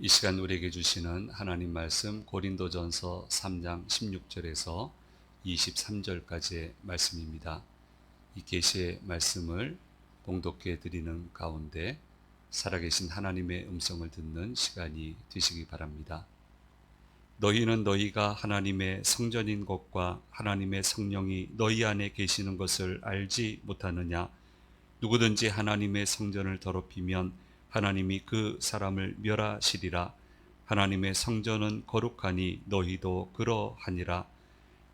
이 시간 우리에게 주시는 하나님 말씀 고린도전서 3장 16절에서 23절까지의 말씀입니다. 이 계시의 말씀을 봉독해 드리는 가운데 살아계신 하나님의 음성을 듣는 시간이 되시기 바랍니다. 너희는 너희가 하나님의 성전인 것과 하나님의 성령이 너희 안에 계시는 것을 알지 못하느냐? 누구든지 하나님의 성전을 더럽히면 하나님이 그 사람을 멸하시리라. 하나님의 성전은 거룩하니 너희도 그러하니라.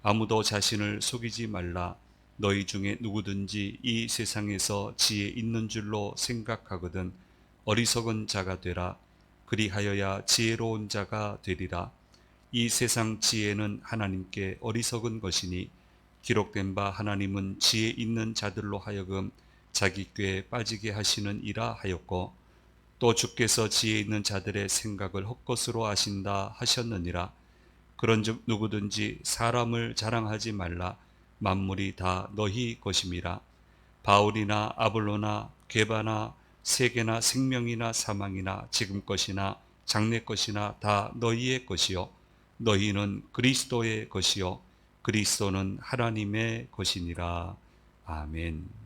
아무도 자신을 속이지 말라. 너희 중에 누구든지 이 세상에서 지혜 있는 줄로 생각하거든 어리석은 자가 되라. 그리하여야 지혜로운 자가 되리라. 이 세상 지혜는 하나님께 어리석은 것이니 기록된 바 하나님은 지혜 있는 자들로 하여금 자기 꾀에 빠지게 하시는 이라 하였고, 또 주께서 지혜 있는 자들의 생각을 헛것으로 아신다 하셨느니라. 그런즉 누구든지 사람을 자랑하지 말라. 만물이 다 너희 것임이라. 바울이나 아볼로나 게바나 세계나 생명이나 사망이나 지금 것이나 장래 것이나 다 너희의 것이요 너희는 그리스도의 것이요 그리스도는 하나님의 것이니라. 아멘.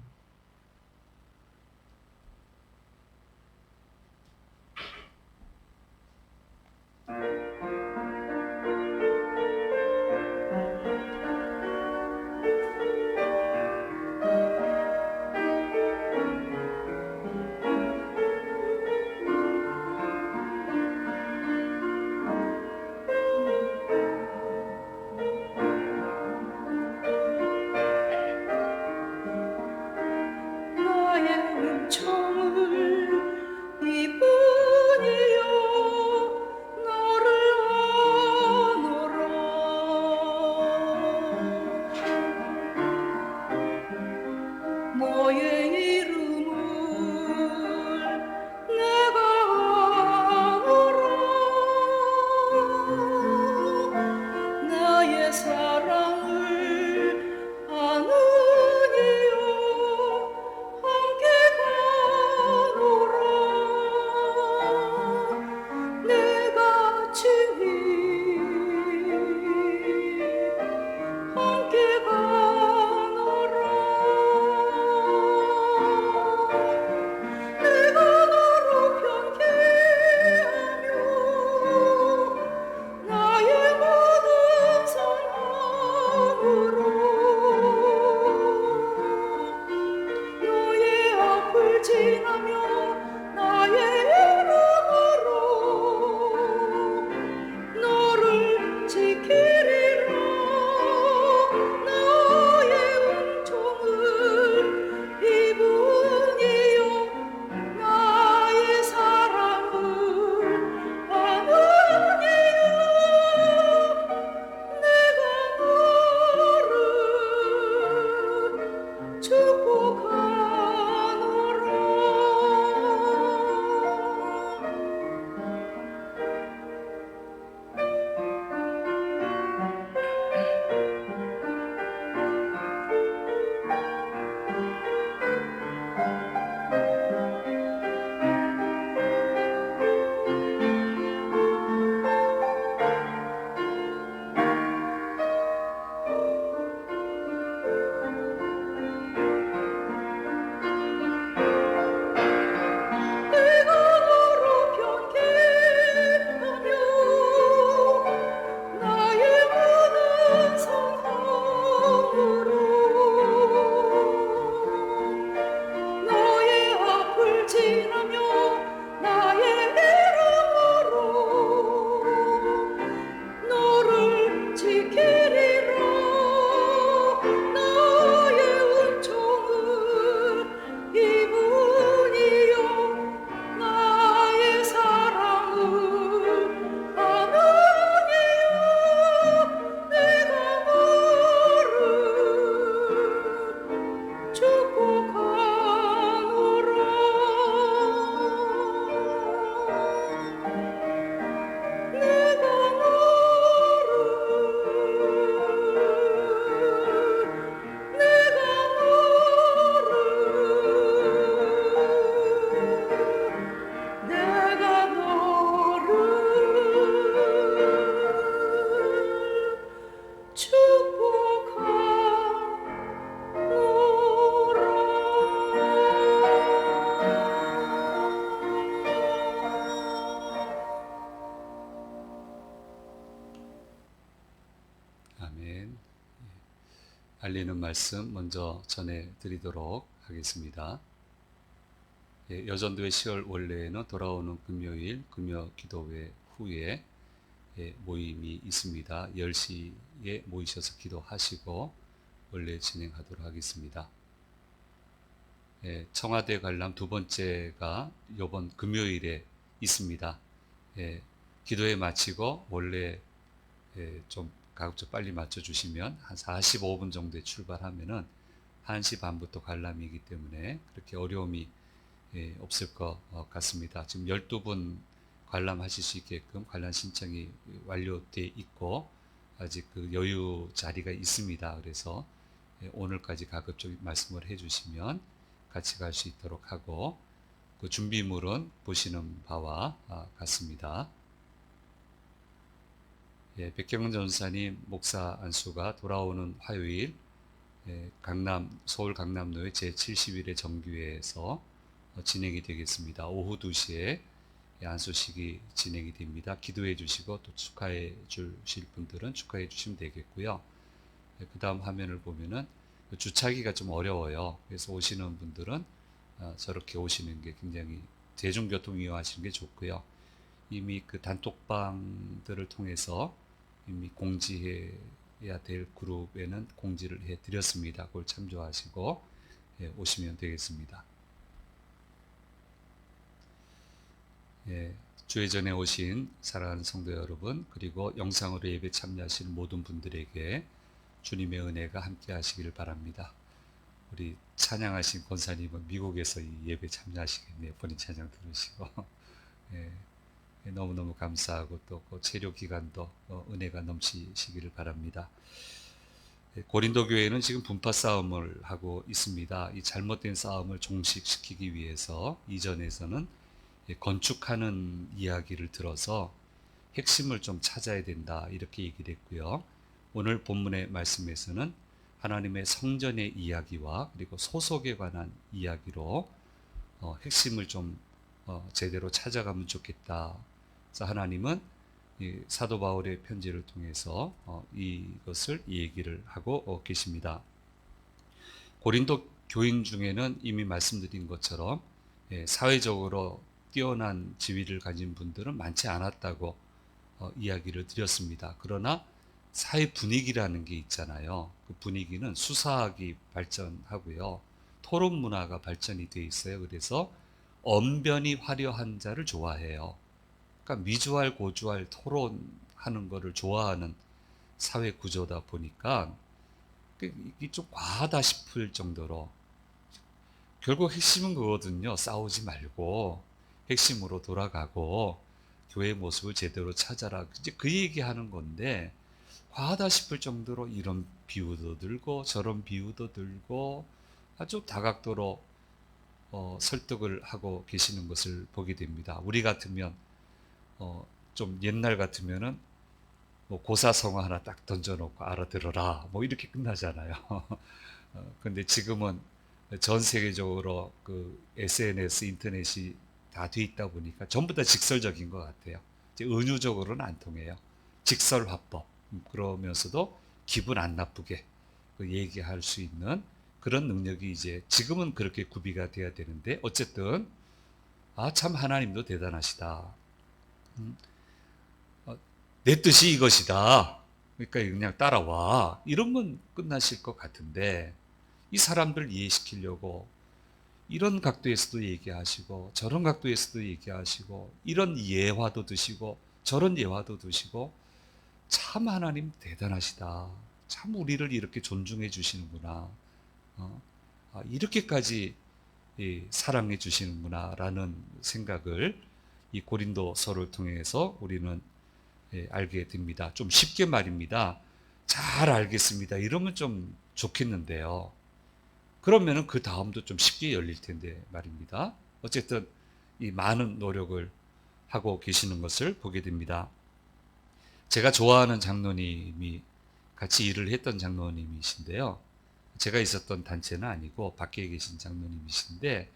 알리는 말씀 먼저 전해드리도록 하겠습니다. 여전도의 10월 원래에는 돌아오는 금요일 금요 기도회 후에 모임이 있습니다. 10시에 모이셔서 기도하시고 원래 진행하도록 하겠습니다. 청와대 관람 두 번째가 이번 금요일에 있습니다. 기도회 마치고 원래 좀 가급적 빨리 맞춰주시면 한 45분 정도에 출발하면은 1시 반부터 관람이기 때문에 그렇게 어려움이 없을 것 같습니다. 지금 12분 관람하실 수 있게끔 관람 신청이 완료되어 있고 아직 그 여유 자리가 있습니다. 그래서 오늘까지 가급적 말씀을 해주시면 같이 갈 수 있도록 하고 그 준비물은 보시는 바와 같습니다. 백경은 전사님 목사 안수가 돌아오는 화요일 서울 강남로의 제71회 정규회에서 진행이 되겠습니다. 오후 2시에 안수식이 진행이 됩니다. 기도해 주시고 또 축하해 주실 분들은 축하해 주시면 되겠고요. 그 다음 화면을 보면은 주차기가 좀 어려워요. 그래서 오시는 분들은 저렇게 오시는 게 굉장히 대중교통 이용하시는 게 좋고요. 이미 그 단톡방들을 통해서 이미 공지해야 될 그룹에는 공지를 해 드렸습니다. 그걸 참조하시고 오시면 되겠습니다. 주회 전에 오신 사랑하는 성도 여러분, 그리고 영상으로 예배 참여하시는 모든 분들에게 주님의 은혜가 함께 하시기를 바랍니다. 우리 찬양하신 권사님은 미국에서 이 예배 참여하시겠네요. 본인 찬양 들으시고. 너무너무 감사하고 또 그 체류 기간도 은혜가 넘치시기를 바랍니다. 고린도 교회는 지금 분파 싸움을 하고 있습니다. 이 잘못된 싸움을 종식시키기 위해서 이전에서는 건축하는 이야기를 들어서 핵심을 좀 찾아야 된다 이렇게 얘기를 했고요. 오늘 본문의 말씀에서는 하나님의 성전의 이야기와 그리고 소속에 관한 이야기로 핵심을 좀 제대로 찾아가면 좋겠다. 그래서 하나님은 이 사도 바울의 편지를 통해서 이것을 얘기를 하고 계십니다. 고린도 교인 중에는 이미 말씀드린 것처럼 사회적으로 뛰어난 지위를 가진 분들은 많지 않았다고 이야기를 드렸습니다. 그러나 사회 분위기라는 게 있잖아요. 그 분위기는 수사학이 발전하고요. 토론 문화가 발전이 돼 있어요. 그래서 언변이 화려한 자를 좋아해요. 그러니까 미주알 고주알 토론하는 거를 좋아하는 사회 구조다 보니까 이게 좀 과하다 싶을 정도로 결국 핵심은 그거거든요. 싸우지 말고 핵심으로 돌아가고 교회의 모습을 제대로 찾아라. 이제 그 얘기하는 건데 과하다 싶을 정도로 이런 비유도 들고 저런 비유도 들고 아주 다각도로 설득을 하고 계시는 것을 보게 됩니다. 우리 같으면 좀 옛날 같으면은 뭐 고사성어 하나 딱 던져놓고 알아들어라 뭐 이렇게 끝나잖아요. 근데 지금은 전 세계적으로 그 SNS 인터넷이 다 돼 있다 보니까 전부 다 직설적인 것 같아요. 이제 은유적으로는 안 통해요. 직설화법 그러면서도 기분 안 나쁘게 얘기할 수 있는 그런 능력이 이제 지금은 그렇게 구비가 돼야 되는데 어쨌든 참 하나님도 대단하시다. 내 뜻이 이것이다. 그러니까 그냥 따라와. 이러면 끝나실 것 같은데 이 사람들 이해시키려고 이런 각도에서도 얘기하시고 저런 각도에서도 얘기하시고 이런 예화도 드시고 저런 예화도 드시고 참 하나님 대단하시다. 참 우리를 이렇게 존중해 주시는구나. 이렇게까지 사랑해 주시는구나 라는 생각을 이 고린도서를 통해서 우리는 알게 됩니다. 좀 쉽게 말입니다. 잘 알겠습니다. 이러면 좀 좋겠는데요. 그러면은 그 다음도 좀 쉽게 열릴 텐데 말입니다. 어쨌든 이 많은 노력을 하고 계시는 것을 보게 됩니다. 제가 좋아하는 장로님이 같이 일을 했던 장로님이신데요. 제가 있었던 단체는 아니고 밖에 계신 장로님이신데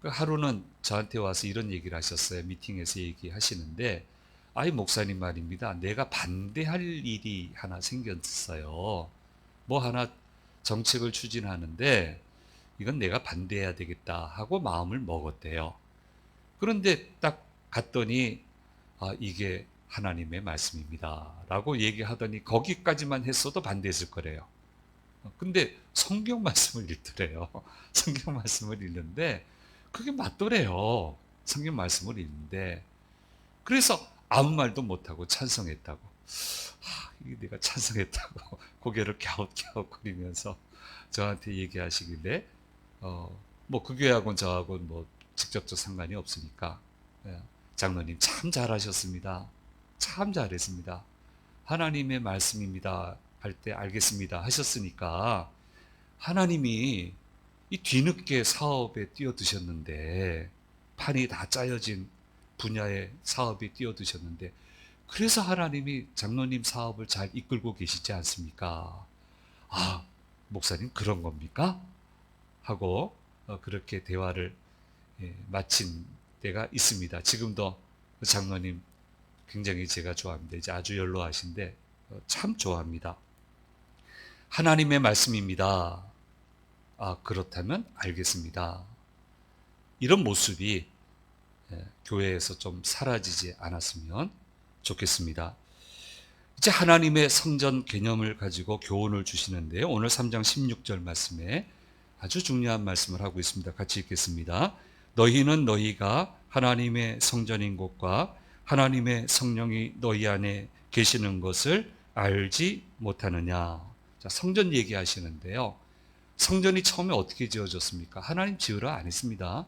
하루는 저한테 와서 이런 얘기를 하셨어요. 미팅에서 얘기하시는데 아이 목사님 말입니다. 내가 반대할 일이 하나 생겼어요. 뭐 하나 정책을 추진하는데 이건 내가 반대해야 되겠다 하고 마음을 먹었대요. 그런데 딱 갔더니 이게 하나님의 말씀입니다 라고 얘기하더니 거기까지만 했어도 반대했을 거래요. 근데 성경 말씀을 읽더래요. 성경 말씀을 읽는데 그게 맞더래요. 성경 말씀을 읽는데 그래서 아무 말도 못하고 찬성했다고. 이게 내가 찬성했다고 고개를 갸웃갸웃거리면서 저한테 얘기하시길래 뭐 그 교회하고는 저하고는 뭐 직접적 상관이 없으니까 장로님 참 잘하셨습니다. 참 잘했습니다. 하나님의 말씀입니다 할 때 알겠습니다 하셨으니까 하나님이 이 뒤늦게 사업에 뛰어드셨는데 판이 다 짜여진 분야의 사업에 뛰어드셨는데 그래서 하나님이 장로님 사업을 잘 이끌고 계시지 않습니까? 목사님 그런 겁니까? 하고 그렇게 대화를 마친 때가 있습니다. 지금도 장로님 굉장히 제가 좋아합니다. 이제 아주 연로하신데 참 좋아합니다. 하나님의 말씀입니다. 그렇다면 알겠습니다. 이런 모습이 교회에서 좀 사라지지 않았으면 좋겠습니다. 이제 하나님의 성전 개념을 가지고 교훈을 주시는데요. 오늘 3장 16절 말씀에 아주 중요한 말씀을 하고 있습니다. 같이 읽겠습니다. 너희는 너희가 하나님의 성전인 곳과 하나님의 성령이 너희 안에 계시는 것을 알지 못하느냐. 자, 성전 얘기하시는데요. 성전이 처음에 어떻게 지어졌습니까? 하나님 지으라 안 했습니다.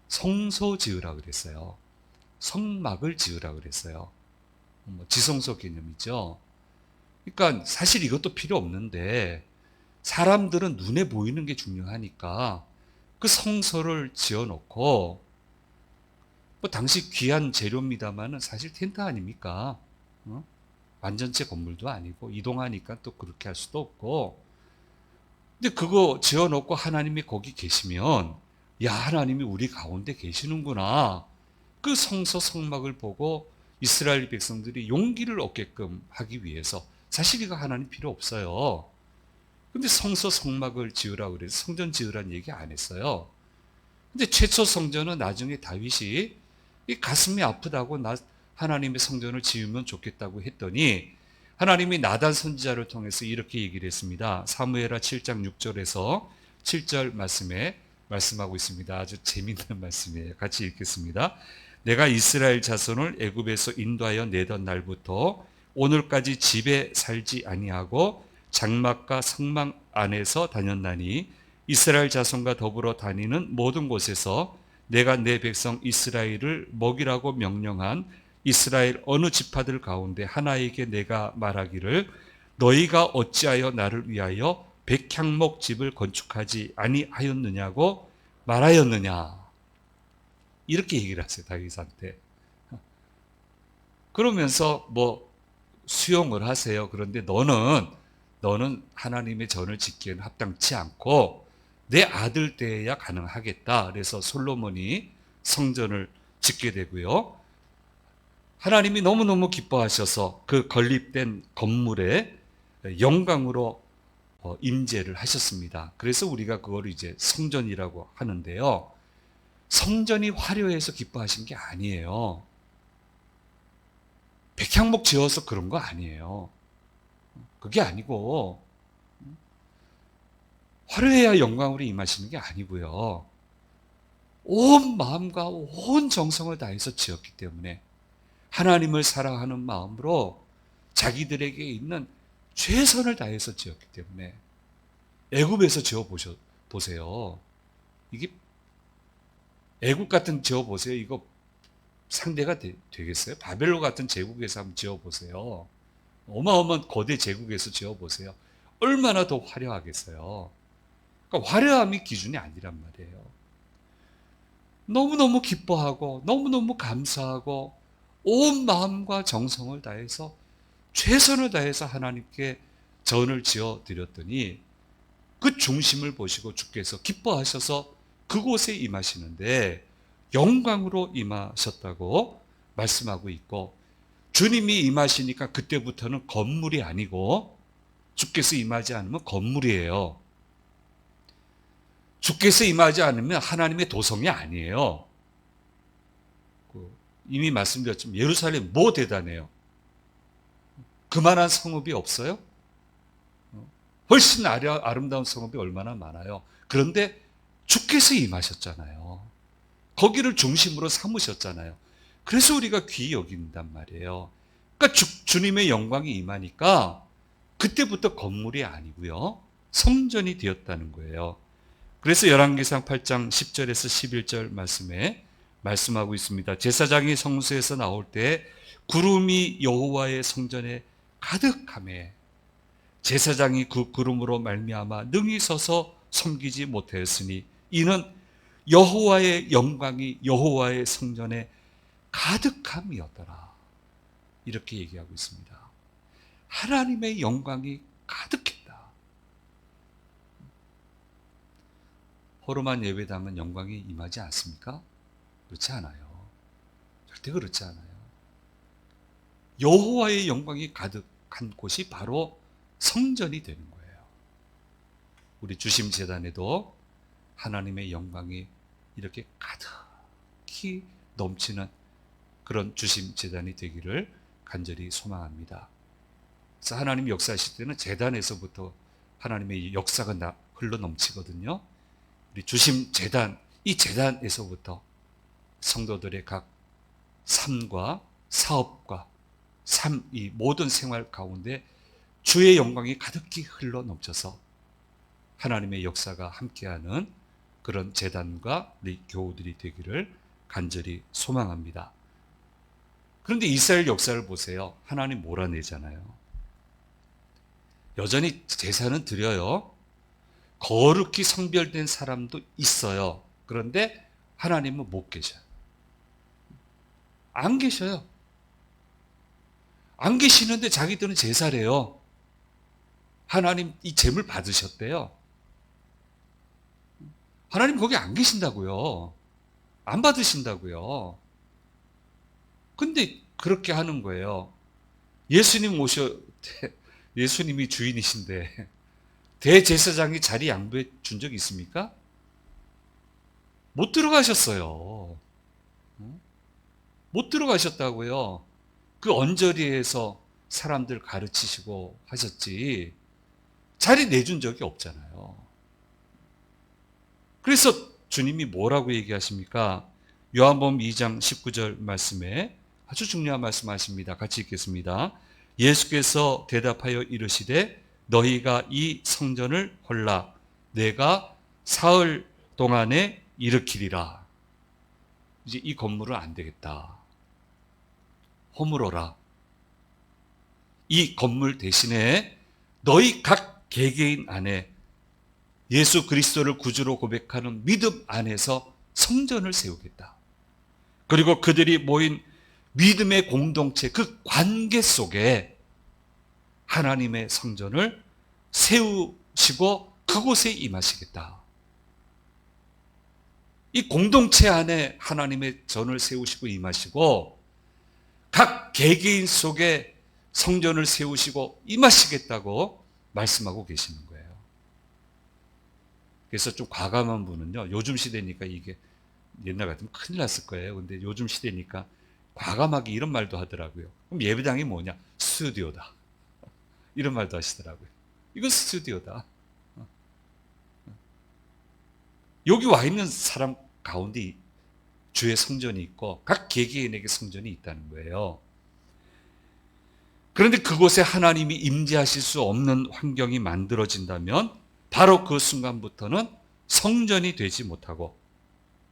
성소 지으라 그랬어요. 성막을 지으라 그랬어요. 지성소 개념이죠. 그러니까 사실 이것도 필요 없는데 사람들은 눈에 보이는 게 중요하니까 그 성소를 지어놓고 뭐 당시 귀한 재료입니다만은 사실 텐트 아닙니까? 완전체 건물도 아니고 이동하니까 또 그렇게 할 수도 없고 근데 그거 지어놓고 하나님이 거기 계시면 야 하나님이 우리 가운데 계시는구나 그 성소 성막을 보고 이스라엘 백성들이 용기를 얻게끔 하기 위해서 사실 이거 하나님 필요 없어요. 근데 성소 성막을 지으라고 그래서 성전 지으라는 얘기 안 했어요. 근데 최초 성전은 나중에 다윗이 이 가슴이 아프다고 하나님의 성전을 지으면 좋겠다고 했더니 하나님이 나단 선지자를 통해서 이렇게 얘기를 했습니다. 사무엘하 7장 6절에서 7절 말씀에 말씀하고 있습니다. 아주 재미있는 말씀이에요. 같이 읽겠습니다. 내가 이스라엘 자손을 애굽에서 인도하여 내던 날부터 오늘까지 집에 살지 아니하고 장막과 성막 안에서 다녔나니 이스라엘 자손과 더불어 다니는 모든 곳에서 내가 내 백성 이스라엘을 먹이라고 명령한 이스라엘 어느 지파들 가운데 하나에게 내가 말하기를 너희가 어찌하여 나를 위하여 백향목 집을 건축하지 아니하였느냐고 말하였느냐. 이렇게 얘기를 하세요. 다윗한테. 그러면서 뭐 수용을 하세요. 그런데 너는 하나님의 전을 짓기에는 합당치 않고 내 아들 때에야 가능하겠다. 그래서 솔로몬이 성전을 짓게 되고요. 하나님이 너무너무 기뻐하셔서 그 건립된 건물에 영광으로 임재를 하셨습니다. 그래서 우리가 그걸 이제 성전이라고 하는데요. 성전이 화려해서 기뻐하신 게 아니에요. 백향목 지어서 그런 거 아니에요. 그게 아니고 화려해야 영광으로 임하시는 게 아니고요. 온 마음과 온 정성을 다해서 지었기 때문에 하나님을 사랑하는 마음으로 자기들에게 있는 최선을 다해서 지었기 때문에 애굽에서 지어보세요. 이게 애굽 같은 지어보세요. 이거 상대가 되겠어요? 바벨론 같은 제국에서 한번 지어보세요. 어마어마한 거대 제국에서 지어보세요. 얼마나 더 화려하겠어요. 그러니까 화려함이 기준이 아니란 말이에요. 너무너무 기뻐하고 너무너무 감사하고 온 마음과 정성을 다해서 최선을 다해서 하나님께 전을 지어 드렸더니 그 중심을 보시고 주께서 기뻐하셔서 그곳에 임하시는데 영광으로 임하셨다고 말씀하고 있고 주님이 임하시니까 그때부터는 건물이 아니고 주께서 임하지 않으면 건물이에요. 주께서 임하지 않으면 하나님의 도성이 아니에요. 이미 말씀드렸지만 예루살렘 뭐 대단해요? 그만한 성읍이 없어요? 훨씬 아름다운 성읍이 얼마나 많아요. 그런데 주께서 임하셨잖아요. 거기를 중심으로 삼으셨잖아요. 그래서 우리가 귀히 여긴단 말이에요. 그러니까 주님의 영광이 임하니까 그때부터 건물이 아니고요. 성전이 되었다는 거예요. 그래서 열왕기상 8장 10절에서 11절 말씀에 말씀하고 있습니다. 제사장이 성소에서 나올 때 구름이 여호와의 성전에 가득하매 제사장이 그 구름으로 말미암아 능히 서서 섬기지 못하였으니 이는 여호와의 영광이 여호와의 성전에 가득함이었더라. 이렇게 얘기하고 있습니다. 하나님의 영광이 가득했다. 호르만 예배당은 영광이 임하지 않습니까? 그렇지 않아요. 절대 그렇지 않아요. 여호와의 영광이 가득한 곳이 바로 성전이 되는 거예요. 우리 주심재단에도 하나님의 영광이 이렇게 가득히 넘치는 그런 주심재단이 되기를 간절히 소망합니다. 그래서 하나님 역사하실 때는 재단에서부터 하나님의 역사가 흘러 넘치거든요. 우리 주심재단, 이 재단에서부터 성도들의 각 삶과 사업과 이 모든 생활 가운데 주의 영광이 가득히 흘러 넘쳐서 하나님의 역사가 함께하는 그런 재단과 우리 교우들이 되기를 간절히 소망합니다. 그런데 이스라엘 역사를 보세요. 하나님 몰아내잖아요. 여전히 제사는 드려요. 거룩히 성별된 사람도 있어요. 그런데 하나님은 못 계셔요. 안 계셔요. 안 계시는데 자기들은 제사래요. 하나님 이 제물 받으셨대요. 하나님 거기 안 계신다고요. 안 받으신다고요. 근데 그렇게 하는 거예요. 예수님이 주인이신데 대제사장이 자리 양보해 준 적이 있습니까? 못 들어가셨어요. 못 들어가셨다고요. 그 언저리에서 사람들 가르치시고 하셨지 자리 내준 적이 없잖아요. 그래서 주님이 뭐라고 얘기하십니까? 요한복음 2장 19절 말씀에 아주 중요한 말씀하십니다. 같이 읽겠습니다. 예수께서 대답하여 이르시되 너희가 이 성전을 헐라 내가 사흘 동안에 일으키리라. 이제 이 건물은 안 되겠다. 허물어라. 이 건물 대신에 너희 각 개개인 안에 예수 그리스도를 구주로 고백하는 믿음 안에서 성전을 세우겠다. 그리고 그들이 모인 믿음의 공동체 그 관계 속에 하나님의 성전을 세우시고 그곳에 임하시겠다. 이 공동체 안에 하나님의 전을 세우시고 임하시고 각 개개인 속에 성전을 세우시고 임하시겠다고 말씀하고 계시는 거예요. 그래서 좀 과감한 분은요, 요즘 시대니까 이게 옛날 같으면 큰일 났을 거예요. 근데 요즘 시대니까 과감하게 이런 말도 하더라고요. 그럼 예배당이 뭐냐? 스튜디오다. 이런 말도 하시더라고요. 이건 스튜디오다. 여기 와 있는 사람 가운데 주의 성전이 있고 각 개개인에게 성전이 있다는 거예요. 그런데 그곳에 하나님이 임재하실 수 없는 환경이 만들어진다면 바로 그 순간부터는 성전이 되지 못하고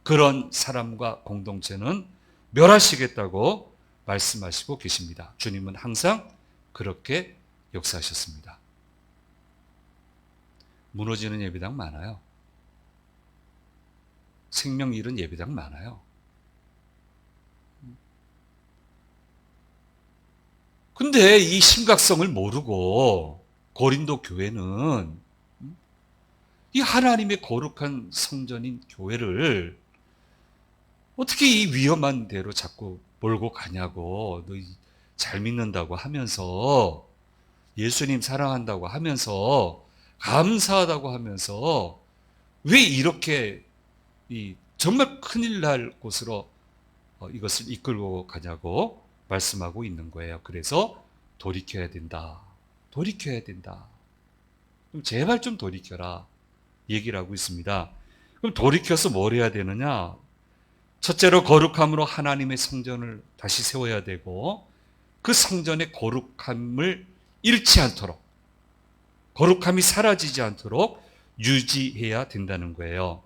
그런 사람과 공동체는 멸하시겠다고 말씀하시고 계십니다. 주님은 항상 그렇게 역사하셨습니다. 무너지는 예배당 많아요. 생명 잃은 예배당 많아요. 근데 이 심각성을 모르고 고린도 교회는 이 하나님의 거룩한 성전인 교회를 어떻게 이 위험한 데로 자꾸 몰고 가냐고, 너 잘 믿는다고 하면서 예수님 사랑한다고 하면서 감사하다고 하면서 왜 이렇게 정말 큰일 날 곳으로 이것을 이끌고 가냐고 말씀하고 있는 거예요. 그래서 돌이켜야 된다. 돌이켜야 된다. 그럼 제발 좀 돌이켜라. 얘기를 하고 있습니다. 그럼 돌이켜서 뭘 해야 되느냐? 첫째로 거룩함으로 하나님의 성전을 다시 세워야 되고 그 성전의 거룩함을 잃지 않도록 거룩함이 사라지지 않도록 유지해야 된다는 거예요.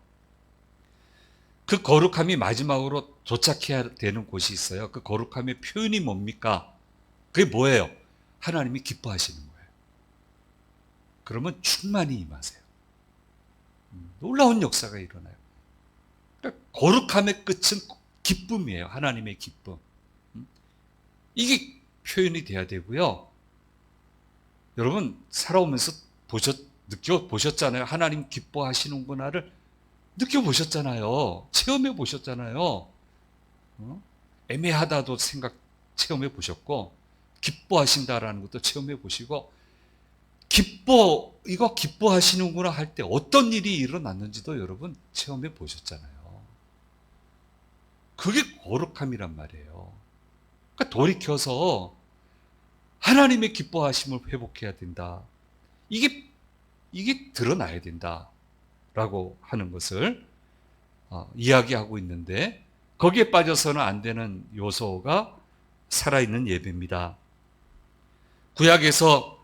그 거룩함이 마지막으로 도착해야 되는 곳이 있어요. 그 거룩함의 표현이 뭡니까? 그게 뭐예요? 하나님이 기뻐하시는 거예요. 그러면 충만히 임하세요. 놀라운 역사가 일어나요. 그러니까 거룩함의 끝은 기쁨이에요. 하나님의 기쁨. 이게 표현이 돼야 되고요. 여러분 살아오면서 느껴보셨잖아요. 하나님 기뻐하시는구나를 느껴보셨잖아요. 체험해 보셨잖아요. 애매하다도 체험해 보셨고 기뻐하신다라는 것도 체험해 보시고 이거 기뻐하시는구나 할 때 어떤 일이 일어났는지도 여러분 체험해 보셨잖아요. 그게 거룩함이란 말이에요. 그러니까 돌이켜서 하나님의 기뻐하심을 회복해야 된다. 이게 드러나야 된다라고 하는 것을 이야기하고 있는데 거기에 빠져서는 안 되는 요소가 살아있는 예배입니다. 구약에서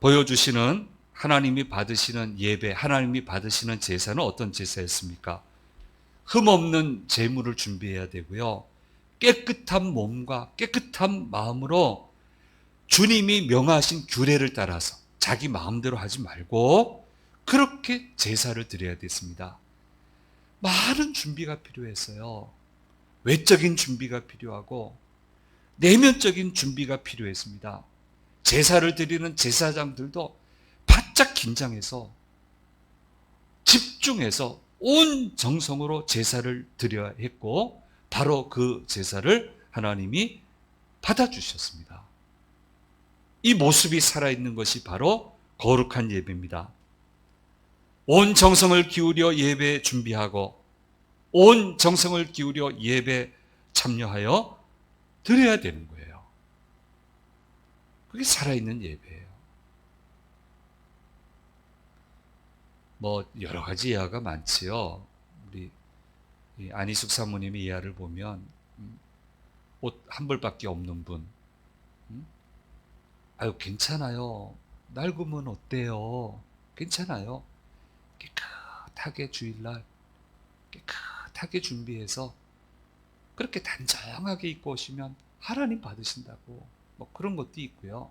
보여주시는 하나님이 받으시는 예배, 하나님이 받으시는 제사는 어떤 제사였습니까? 흠없는 제물을 준비해야 되고요. 깨끗한 몸과 깨끗한 마음으로 주님이 명하신 규례를 따라서 자기 마음대로 하지 말고 그렇게 제사를 드려야 됐습니다. 많은 준비가 필요했어요. 외적인 준비가 필요하고 내면적인 준비가 필요했습니다. 제사를 드리는 제사장들도 바짝 긴장해서 집중해서 온 정성으로 제사를 드려야 했고 바로 그 제사를 하나님이 받아주셨습니다. 이 모습이 살아있는 것이 바로 거룩한 예배입니다. 온 정성을 기울여 예배 준비하고 온 정성을 기울여 예배 참여하여 드려야 되는 거예요. 그게 살아있는 예배예요. 여러 가지 예화가 많지요. 우리 안희숙 사모님의 예화를 보면 옷 한 벌밖에 없는 분, 아유 괜찮아요. 낡으면 어때요? 괜찮아요. 깨끗하게 주일날 깨끗하게 준비해서 그렇게 단정하게 입고 오시면 하나님 받으신다고 그런 것도 있고요.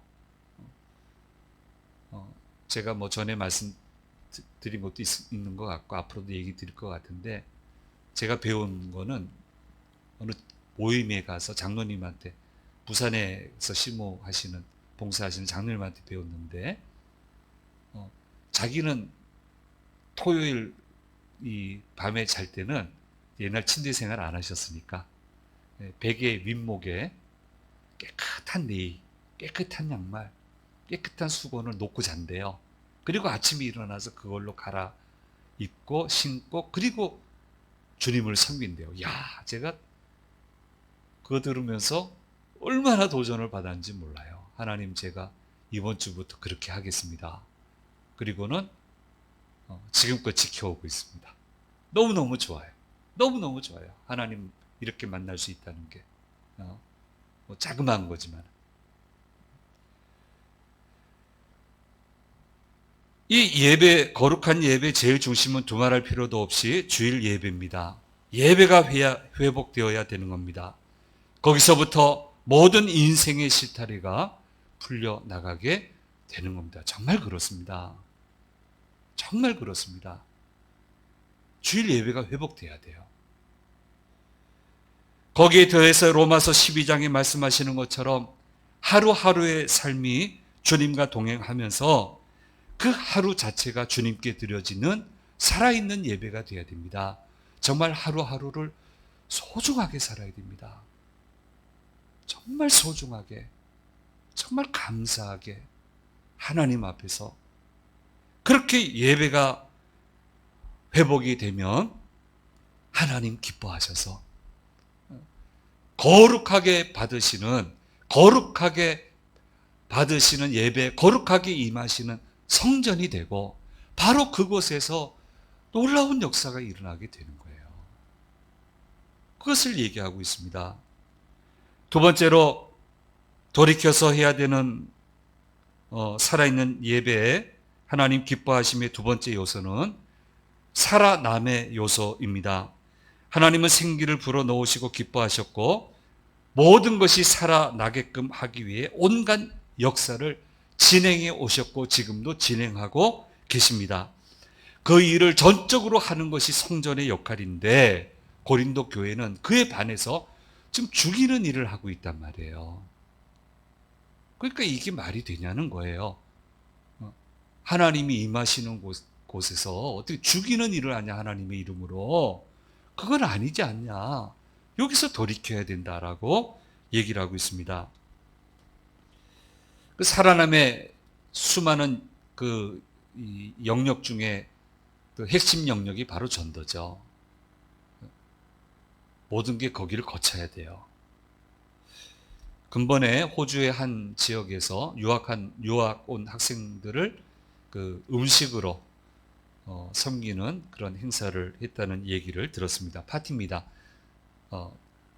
제가 전에 말씀드린 것도 있는 것 같고 앞으로도 얘기 드릴 것 같은데 제가 배운 거는 어느 모임에 가서 장로님한테 부산에서 심호하시는 봉사하시는 장로님한테 배웠는데 자기는 토요일 이 밤에 잘 때는 옛날 침대 생활 안 하셨으니까 베개 윗목에 깨끗한 네이, 깨끗한 양말, 깨끗한 수건을 놓고 잔대요. 그리고 아침에 일어나서 그걸로 갈아입고 신고 그리고 주님을 섬긴대요. 제가 그거 들으면서 얼마나 도전을 받았는지 몰라요. 하나님 제가 이번 주부터 그렇게 하겠습니다. 그리고는 지금껏 지켜오고 있습니다. 너무너무 좋아요. 너무너무 좋아요. 하나님 이렇게 만날 수 있다는 게 자그마한 거지만 이 예배, 거룩한 예배 제일 중심은 두말할 필요도 없이 주일 예배입니다. 예배가 회복되어야 되는 겁니다. 거기서부터 모든 인생의 실타래가 풀려나가게 되는 겁니다. 정말 그렇습니다. 정말 그렇습니다. 주일 예배가 회복돼야 돼요. 거기에 더해서 로마서 12장에 말씀하시는 것처럼 하루하루의 삶이 주님과 동행하면서 그 하루 자체가 주님께 드려지는 살아있는 예배가 되어야 됩니다. 정말 하루하루를 소중하게 살아야 됩니다. 정말 소중하게, 정말 감사하게, 하나님 앞에서. 그렇게 예배가 회복이 되면 하나님 기뻐하셔서 거룩하게 받으시는 예배, 거룩하게 임하시는 성전이 되고, 바로 그곳에서 놀라운 역사가 일어나게 되는 거예요. 그것을 얘기하고 있습니다. 두 번째로 돌이켜서 해야 되는 살아있는 예배에 하나님 기뻐하심의 두 번째 요소는 살아남의 요소입니다. 하나님은 생기를 불어넣으시고 기뻐하셨고, 모든 것이 살아나게끔 하기 위해 온갖 역사를 진행해 오셨고 지금도 진행하고 계십니다. 그 일을 전적으로 하는 것이 성전의 역할인데, 고린도 교회는 그에 반해서 지금 죽이는 일을 하고 있단 말이에요. 그러니까 이게 말이 되냐는 거예요. 하나님이 임하시는 곳에서 어떻게 죽이는 일을 하냐, 하나님의 이름으로. 그건 아니지 않냐. 여기서 돌이켜야 된다라고 얘기를 하고 있습니다. 그 살아남의 수많은 이 영역 중에 그 핵심 영역이 바로 전도죠. 모든 게 거기를 거쳐야 돼요. 근본에 호주의 한 지역에서 유학 온 학생들을 그 음식으로 섬기는 그런 행사를 했다는 얘기를 들었습니다. 파티입니다.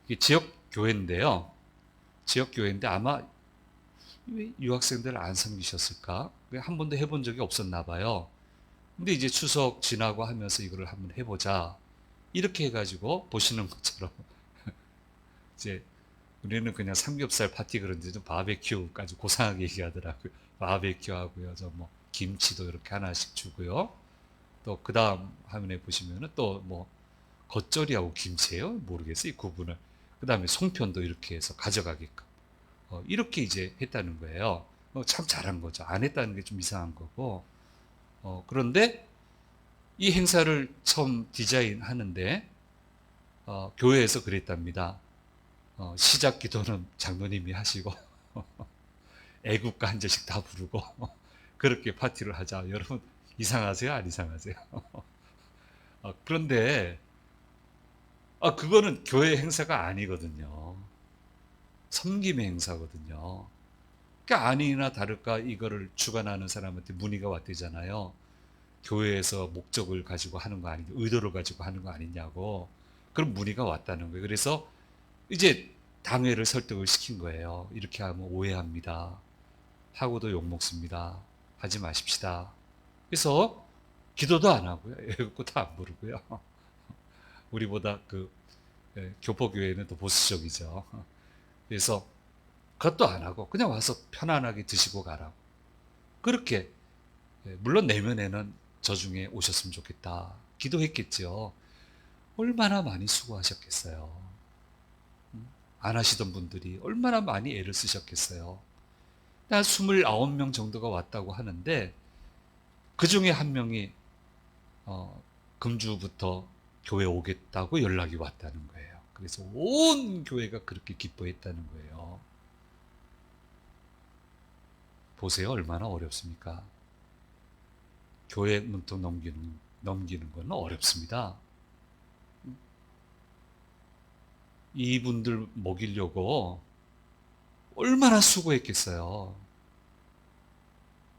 이게 지역 교회인데요. 지역 교회인데 아마 왜 유학생들을 안 섬기셨을까? 한 번도 해본 적이 없었나 봐요. 근데 이제 추석 지나고 하면서 이거를 한번 해보자. 이렇게 해가지고 보시는 것처럼 이제 우리는 그냥 삼겹살 파티 그런데 좀 바베큐까지 고상하게 얘기하더라고요. 바베큐 하고요. 저 뭐 김치도 이렇게 하나씩 주고요. 또 그 다음 화면에 보시면은 또 뭐 겉절이하고 김치예요. 모르겠어요. 이 구분을. 그 다음에 송편도 이렇게 해서 가져가게끔. 이렇게 이제 했다는 거예요. 참 잘한 거죠. 안 했다는 게 좀 이상한 거고. 그런데 이 행사를 처음 디자인하는데 교회에서 그랬답니다. 시작 기도는 장로님이 하시고 애국가 한 절씩 다 부르고 그렇게 파티를 하자. 여러분 이상하세요? 안 이상하세요? 그런데 그거는 교회 행사가 아니거든요. 섬김의 행사거든요. 그러니까 아니나 다를까 이거를 주관하는 사람한테 문의가 왔대잖아요. 교회에서 목적을 가지고 하는 거 아니냐, 의도를 가지고 하는 거 아니냐고. 그런 문의가 왔다는 거예요. 그래서 이제 당회를 설득을 시킨 거예요. 이렇게 하면 오해합니다. 하고도 욕먹습니다. 하지 마십시다. 그래서 기도도 안 하고요. 애국가도 안 부르고요. 우리보다 교포교회는 더 보수적이죠. 그래서 그것도 안 하고 그냥 와서 편안하게 드시고 가라고. 그렇게, 물론 내면에는 저 중에 오셨으면 좋겠다. 기도했겠죠. 얼마나 많이 수고하셨겠어요. 안 하시던 분들이 얼마나 많이 애를 쓰셨겠어요. 한 29명 정도가 왔다고 하는데 그 중에 한 명이 금주부터 교회 오겠다고 연락이 왔다는 거예요. 그래서 온 교회가 그렇게 기뻐했다는 거예요. 보세요. 얼마나 어렵습니까? 교회 문턱 넘기는 건 어렵습니다. 이분들 먹이려고 얼마나 수고했겠어요.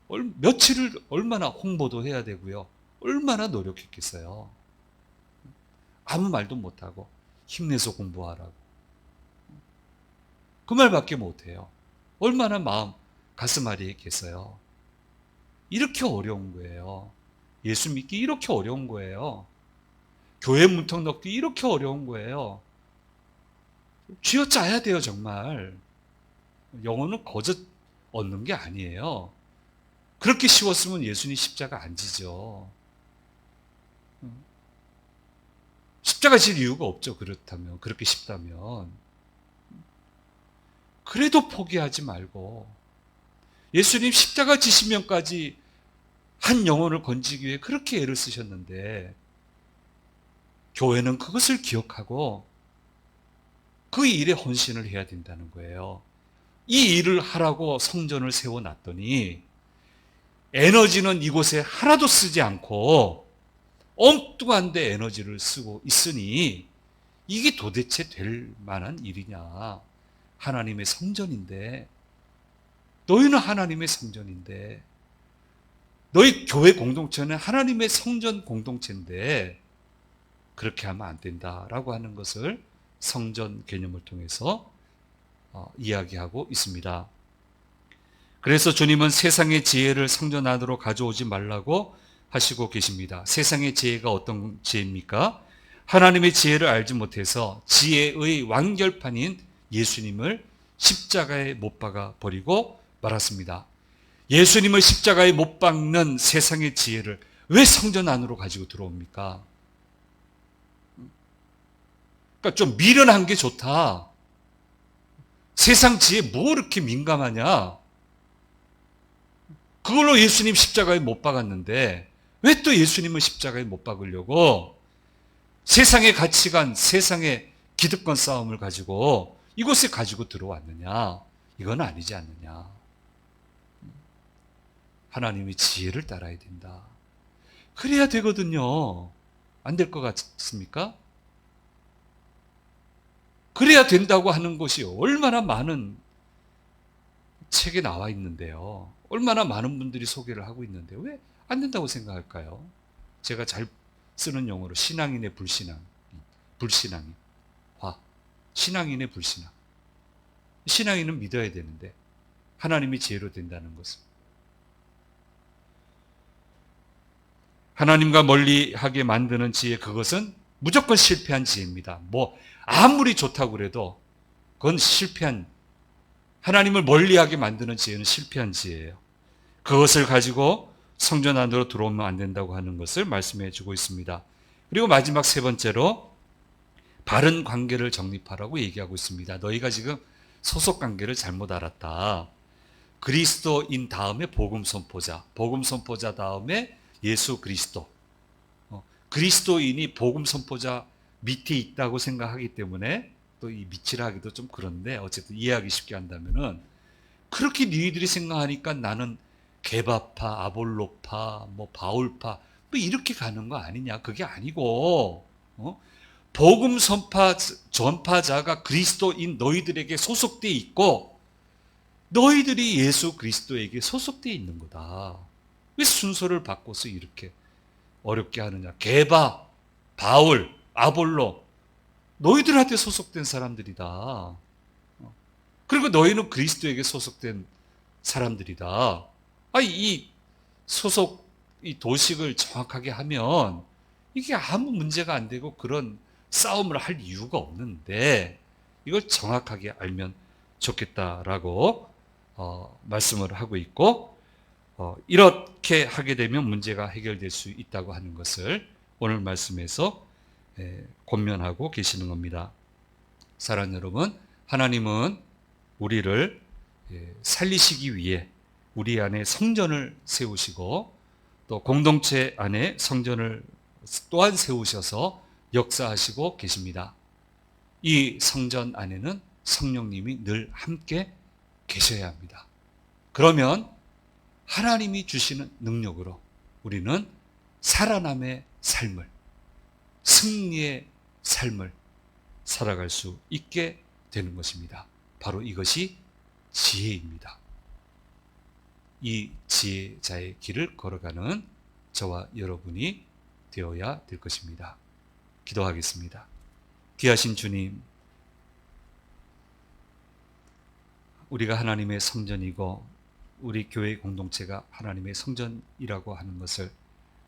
며칠을 얼마나 홍보도 해야 되고요. 얼마나 노력했겠어요. 아무 말도 못하고 힘내서 공부하라고. 그 말밖에 못해요. 얼마나 가슴 아리했겠어요. 이렇게 어려운 거예요. 예수 믿기 이렇게 어려운 거예요. 교회 문턱 넣기 이렇게 어려운 거예요. 쥐어짜야 돼요, 정말. 영혼은 거저 얻는 게 아니에요. 그렇게 쉬웠으면 예수님 십자가 안 지죠. 십자가 질 이유가 없죠. 그렇다면, 그렇게 쉽다면. 그래도 포기하지 말고 예수님 십자가 지시면까지 한 영혼을 건지기 위해 그렇게 애를 쓰셨는데 교회는 그것을 기억하고 그 일에 헌신을 해야 된다는 거예요. 이 일을 하라고 성전을 세워놨더니 에너지는 이곳에 하나도 쓰지 않고 엉뚱한 데 에너지를 쓰고 있으니 이게 도대체 될 만한 일이냐. 하나님의 성전인데, 너희는 하나님의 성전인데, 너희 교회 공동체는 하나님의 성전 공동체인데 그렇게 하면 안 된다라고 하는 것을 성전 개념을 통해서 이야기하고 있습니다. 그래서 주님은 세상의 지혜를 성전 안으로 가져오지 말라고 하시고 계십니다. 세상의 지혜가 어떤 지혜입니까? 하나님의 지혜를 알지 못해서 지혜의 완결판인 예수님을 십자가에 못 박아 버리고 말았습니다. 예수님을 십자가에 못 박는 세상의 지혜를 왜 성전 안으로 가지고 들어옵니까? 그러니까 좀 미련한 게 좋다. 세상 지혜 뭐 이렇게 민감하냐? 그걸로 예수님 십자가에 못 박았는데 왜 또 예수님을 십자가에 못 박으려고 세상의 가치관, 세상의 기득권 싸움을 가지고 이곳에 가지고 들어왔느냐? 이건 아니지 않느냐? 하나님의 지혜를 따라야 된다. 그래야 되거든요. 안 될 것 같습니까? 그래야 된다고 하는 것이 얼마나 많은 책에 나와 있는데요. 얼마나 많은 분들이 소개를 하고 있는데 왜 안 된다고 생각할까요? 제가 잘 쓰는 용어로 신앙인의 불신앙, 불신앙이 신앙인의 불신앙. 신앙인은 믿어야 되는데 하나님이 지혜로 된다는 것은 하나님과 멀리하게 만드는 지혜, 그것은 무조건 실패한 지혜입니다. 뭐 아무리 좋다고 그래도 그건 실패한, 하나님을 멀리하게 만드는 지혜는 실패한 지혜예요. 그것을 가지고 성전 안으로 들어오면 안 된다고 하는 것을 말씀해 주고 있습니다. 그리고 마지막 세 번째로 바른 관계를 정립하라고 얘기하고 있습니다. 너희가 지금 소속 관계를 잘못 알았다. 그리스도인 다음에 복음 선포자, 복음 선포자 다음에 예수 그리스도. 그리스도인이 복음 선포자 밑에 있다고 생각하기 때문에 또 이 밑이라 하기도 좀 그런데 어쨌든 이해하기 쉽게 한다면은 그렇게 너희들이 생각하니까 나는 게바파, 아볼로파, 뭐 바울파 뭐 이렇게 가는 거 아니냐? 그게 아니고 복음 전파자가 그리스도인 너희들에게 소속돼 있고 너희들이 예수 그리스도에게 소속돼 있는 거다. 왜 순서를 바꿔서 이렇게 어렵게 하느냐? 게바, 바울, 아볼로 너희들한테 소속된 사람들이다. 그리고 너희는 그리스도에게 소속된 사람들이다. 이 소속, 이 도식을 정확하게 하면 이게 아무 문제가 안 되고 그런 싸움을 할 이유가 없는데 이걸 정확하게 알면 좋겠다라고 말씀을 하고 있고 이렇게 하게 되면 문제가 해결될 수 있다고 하는 것을 오늘 말씀에서 권면하고 계시는 겁니다. 사랑하는 여러분, 하나님은 우리를 살리시기 위해 우리 안에 성전을 세우시고 또 공동체 안에 성전을 또한 세우셔서 역사하시고 계십니다. 이 성전 안에는 성령님이 늘 함께 계셔야 합니다. 그러면 하나님이 주시는 능력으로 우리는 살아남의 삶을, 승리의 삶을 살아갈 수 있게 되는 것입니다. 바로 이것이 지혜입니다. 이 지혜자의 길을 걸어가는 저와 여러분이 되어야 될 것입니다. 기도하겠습니다. 귀하신 주님, 우리가 하나님의 성전이고 우리 교회 공동체가 하나님의 성전이라고 하는 것을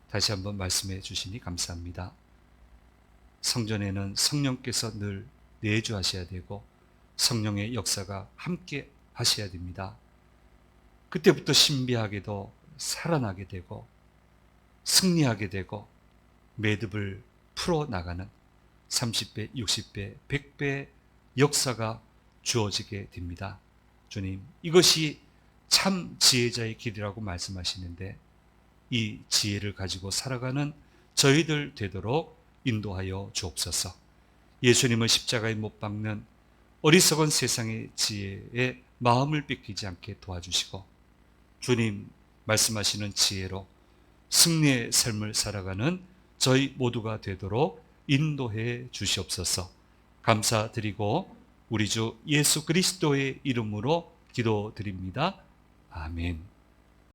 다시 한번 말씀해 주시니 감사합니다. 성전에는 성령께서 늘 내주하셔야 되고 성령의 역사가 함께 하셔야 됩니다. 그때부터 신비하게도 살아나게 되고 승리하게 되고 매듭을 풀어나가는 30배, 60배, 100배의 역사가 주어지게 됩니다. 주님, 이것이 참 지혜자의 길이라고 말씀하시는데 이 지혜를 가지고 살아가는 저희들 되도록 인도하여 주옵소서. 예수님을 십자가에 못 박는 어리석은 세상의 지혜에 마음을 뺏기지 않게 도와주시고 주님, 말씀하시는 지혜로 승리의 삶을 살아가는 저희 모두가 되도록 인도해 주시옵소서. 감사드리고 우리 주 예수 그리스도의 이름으로 기도드립니다. 아멘.